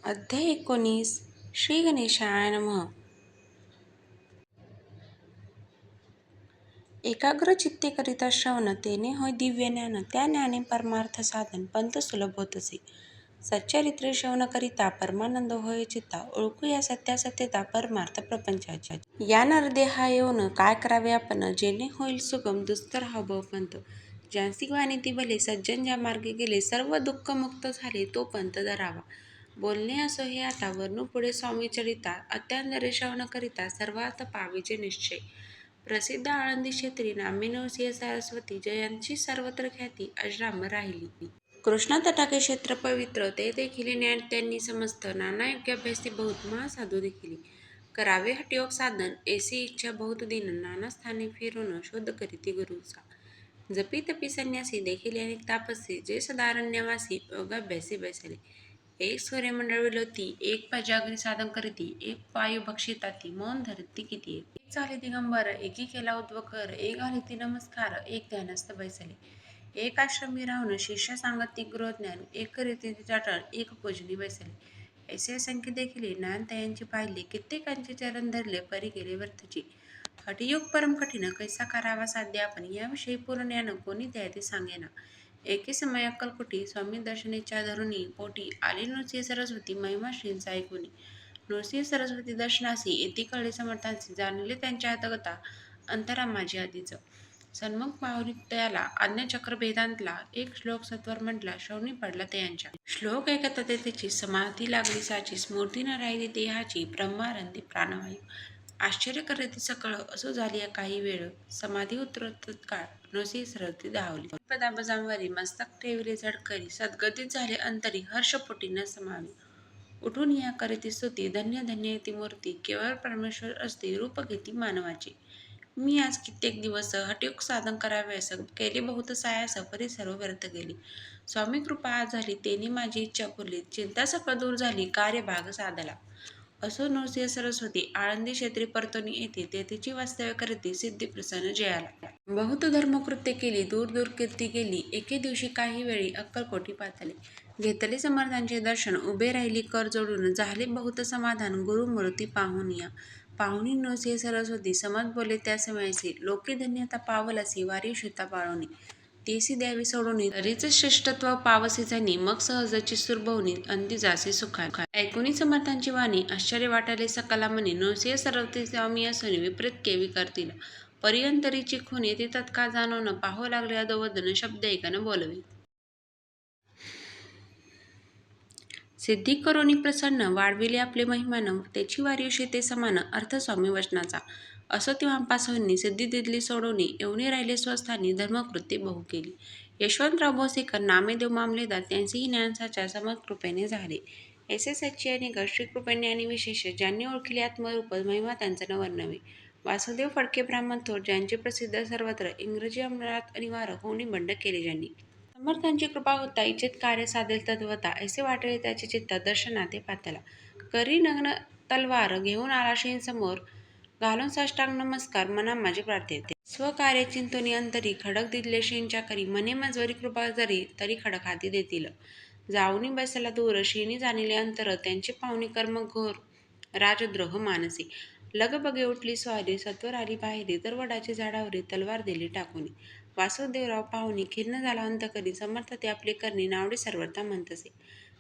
अध्याय 19 श्री गणेशाय नमः. एकाग्र चित्ते करिता श्रवण तेने होय दिव्य ज्ञान, त्या ज्ञाने परमार्थ साधन पंथ सुलभ होत असे. सच्चरित्रे श्रवण करिता परमानंद होय चित्ता, ओळखू या सत्यासत्यता परमार्थ प्रपंचाची. या नरदेहा येऊन काय करावे आपण, जेणे होईल सुगम दुस्तर हा भव पंथ. ज्यांसी वाणी ती भले सज्जन ज्या मार्गे गेले, सर्व दुःख मुक्त झाले तो पंथ धरावा. बोलणे असो हे आता वर्णू पुढे स्वामी चरिता, अत्यांदरे श्रवण करिता सर्वार्थ पाविजे निश्चय. प्रसिद्ध आळंदी क्षेत्री नामे नरसिंह सरस्वती, जयांची सर्वत्र ख्याती अजरामर राहिली. कृष्ण तटाके क्षेत्र पवित्र, ते देखिले ज्ञान त्यांनी समस्त, नाना योग्याभ्यासी बहुत महासाधू देखिले. करावे हठयोग साधन ऐसी इच्छा बहुत दिन, नाना स्थाने फिरून शोध करीती गुरुचा. जपी तपी संन्यासी देखिले अनेक तापसी, जे सदारण्यवासी योगाभ्यासी बैसले. एक सूर्यमंडळ विलोती, एक पजागरी साधन करीती, एक वायू भक्षिताती, मौन धरती किती. एक चाले दिगंबर, एकी केला उद्वकर, एक घालिती नमस्कार, एक ध्यानस्थ बैसले. एक आश्रमी राहून शिष्य सांगती गृहज्ञान, एक करीती चाटण, एक पूजनी बैसले. ऐसे असंख्य देखिले ज्ञान तयांची पाहिले, कित्येकांचे चरण धरले परी गेले व्यर्थची. हठयोग परम कठीण, कैसा करावा साध्य आपण, याविषयी पूर्ण ज्ञान कोणी द्यायचे सांगेना. एके समय अक्कलकोटी स्वामी दर्शनेच्या धरुणी पोटी, आली नृसिंह सरस्वती महिमा श्रींचा ऐकुनी. नृसिंह सरस्वती दर्शनासी येती कळले समर्थांसी, जाणले त्यांच्या हातगता अंतरा माझी आधीच. सन्मुख पाहुनी त्याला आज्ञाचक्र भेदांतला, एक श्लोक सत्वर म्हटला श्रवणी पडला तयांच्या. श्लोक ऐकता तेथेची समाधी लागली साची, स्मृती न राहिली देहाची ब्रह्मारंधी प्राणवायू. आश्चर्य करीती सकळ असो झाली काही वेळ, समाधी उतरत तत्काळ नृसिंह सरस्वती धावली. पदाबजांवरी मस्तक ठेविले झटकरी, सद्गतीत झाले अंतरी हर्षपोटी न समावी. उठून या करीती स्तुती, धन्य धन्य येती मूर्ती, केवळ परमेश्वर असते रूप घेती मानवाचे. मी आज कित्येक दिवस हठयोग साधन करावयास केले बहुत सायास, परी सर्व व्यर्थ गेली. स्वामी कृपा आज झाली तेने माझी इच्छा पुरली, चिंता सकळ दूर झाली कार्य भाग साधला. असो नृसिंह सरस्वती आळंदी क्षेत्री परतोनी येते, तेथेची वास्तव्य करीती सिद्धी प्रसन्न जयाला. बहुत धर्मकृत्य केली, दूर दूर कीर्ती गेली, एके दिवशी काही वेळी अक्कलकोटी पातले. घेतले समर्थांचे दर्शन, उभे राहिली कर जोडून, झाले बहुत समाधान गुरुमूर्ती पाहुनिया. पाहुणी नृसिंह सरस्वती समत बोले त्या समयासी, लोके धन्यता पावलासी वारी शुता पाळोनी. तेसी द्यावी सोडोनी, तरीच श्रेष्ठत्व पावसी जनी, मग सहजची सुरभवनी अंती जासी सुखानी. ऐकुनी समर्थांची वाणी आश्चर्य वाटले सकला मनी, नृसिंह सरस्वती स्वामी असून विपरीत केवी करतील. परियंतरीची खून येते तत्काळ जाणून, पाहू लागले अधोवदन शब्द ऐकन बोलवे. सिद्धी करोनी प्रसन्न, वाढविले आपले महिमान, त्याची वारी ते समान अर्थ स्वामी वचनाचा. असो तेव्हापास होईनी सिद्धी दिदली सोडोनी, येऊनी राहिले स्वस्थानी धर्मकृत्ये बहु केली. यशवंतराव भोसेकर नामेदेव मामलेदार, त्यांचेही ज्ञानसाच्या समकृपेने झाले. ऐसे सच्चे अनेक श्रीकृपेने आणि विशेष, ज्यांनी ओळखिले आत्मरूप महिमा त्यांचा न वर्णवे. वासुदेव फडके ब्राह्मण थोर, ज्यांचे प्रसिद्ध सर्वत्र, इंग्रजी अंमलात अनिवार्य होऊनी बंड केले ज्यांनी. समर्थांची कृपा होता इच्छित कार्य साधेल तद्वता, ऐसे वाटले त्याचे चित्त दर्शनाते पातला. करी नग्न तलवार घेऊन आला श्रींसमोर, घालून साष्टांग नमस्कार मना माझे प्रार्थ्यते. स्वकार्य चिंतोनी अंतरी, खडक दिले श्रींच्या करी, मने मजवरी कृपा जरी तरी खडक हाती देतील. जाऊनी बैसला दूर, श्रीनी जाणिले अंतर, त्यांचे पाहुणी कर्म घोर राजद्रोह मानसी. लगबगे उठली स्वारी, सत्वर आली बाहेरी, तर वडाची झाडावरी तलवार दिली टाकूनी. वासुदेवराव पाहुणी खिन्न झाला अंतकरी, समर्थ ते आपले करणी नावडे सर्वथा म्हणतसे.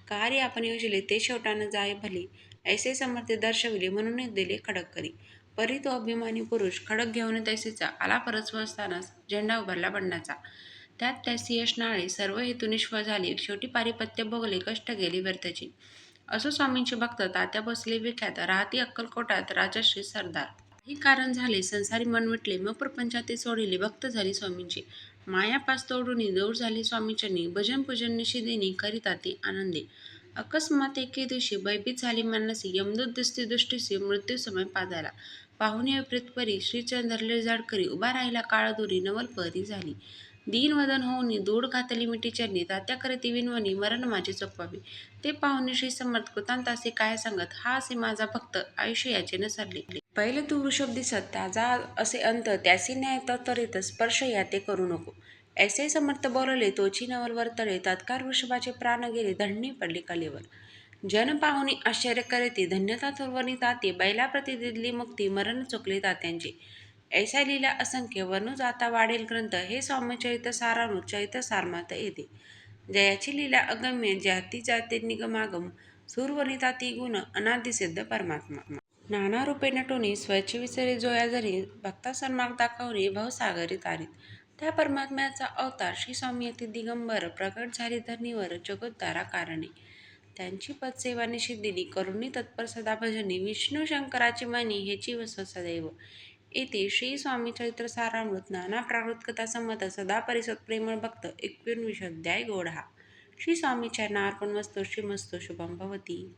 कार्य आपण योजिले ते शेवटा न जाय भले, ऐसे समर्थ दर्शविले म्हणून दिले खडक करी. परी तो अभिमानी पुरुष खडक घेऊन तैसेचा आला परत स्वस्थानास, झेंडा उभारला बंडाचा. त्यात त्यासी यश नाळे, सर्व हेतू निष्फळ झाले, शेवटी पारिपत्य भोगले कष्ट गेले व्यर्थची. असो स्वामींचे भक्त तात्या भोसले विख्यात, राहती अक्कलकोटात राजश्री सरदार. काही कारण झाले संसारी मन विटले, मग प्रपंचाते सोडिले भक्त झाली स्वामींची. मायापास तोडूनी दूर झाले स्वामीचरणी, भजन पूजन निशिदिनी करिता ते आनंदे. अकस्मात एके दिवशी भयभीत झाली मनसी, यमदूत दिसती दृष्टीसी मृत्यू समय पादाला. पाहुणे विपरीत परी, श्रीचरण धरले जाडकरी, उभा राहिला काळदुरी नवल परी झाली. दीन वदन होऊनी धूळ घातली मिठी चरणी, तात्या करीती विनवणी मरण माझे चोपवावे. ते पाहुणे श्री समर्थ कृतांतासी काय सांगत, हा असे माझा भक्त आयुष्य याचे न सरले. पहिले तू वृषभ दिसत, त्याचा असे अंत, त्यासी न्याय तत्त्वरित स्पर्श याते करू नको. ऐसे समर्थ बोलले तोची नवल वर्तळे, तत्काळ वृषभाचे प्राण गेले, धरणी पडली कलेवर. जन पाहुणी आश्चर्य करीती धन्यता थोरवणी ताती बैलाप्रती दिली मुक्ती मरण चुकले तात्यांचे. ऐसा लीला असंख्य वनु जाता वाढेल ग्रंथ हे स्वामी चरित्र सारामृत चरित्र सारमात येते. जयाची लीला अगम्य जाती जाते निगमागम सूर वनिता ती गुण अनादिसिद्ध परमात्मा. नाना रूपे नटुनी स्वच्छ विसरे जोया जरी भक्ता सन्मार्ग दाखवणे भवसागरी तारीत. त्या परमात्म्याचा अवतार श्री स्वामी यती दिगंबर प्रकट झाली धरणीवर जगोद्धारा कारणे. त्यांची पदसेवा निषिद्धिनी करुणी तत्पर सदा भजनी विष्णू शंकराची मनी हेची वसव सदैव. येथे श्री स्वामी चरित्र सारामृत नाना प्राकृत कथा संमत सदा परिसत प्रेमळ भक्त 19 अध्याय गोड हा. श्री स्वामी चरणार्पण वस्तु श्रीमस्तु शुभम भवती.